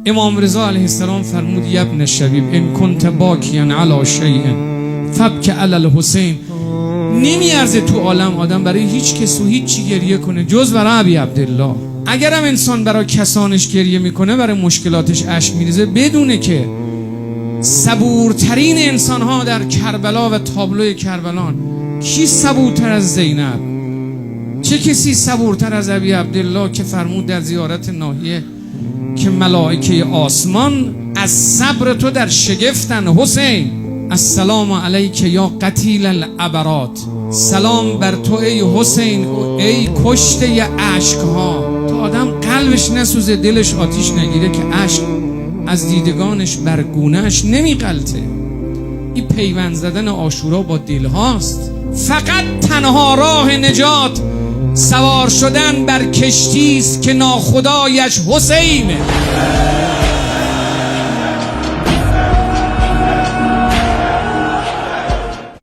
امام رضا علیه السلام فرمود یا ابن شبیب ان کنت باکیا علی شیء فبک علی الحسین. نمیارزه تو عالم آدم برای هیچ کس و هیچ چی گریه کنه جز برای ابی عبدالله. اگرم انسان برای کسانش گریه میکنه، برای مشکلاتش اشک میریزه، بدونه که صبورترین انسان ها در کربلا و تابلوی کربلان، کی صبورتر از زینب؟ چه کسی صبورتر از ابی عبدالله که فرمود در زیارت ناحیه که ملائکه آسمان از صبر تو در شگفتن. حسین السلام علیک یا قتیل العبرات، سلام بر تو ای حسین، ای کشته اشک ها. تا آدم قلبش نسوزه، دلش آتیش نگیره که اشک از دیدگانش بر گونهش نمیغلطه. این پیوند زدن عاشورا با دل هاست. فقط تنها راه نجات سوار شدن بر کشتی است که ناخدایش حسینه.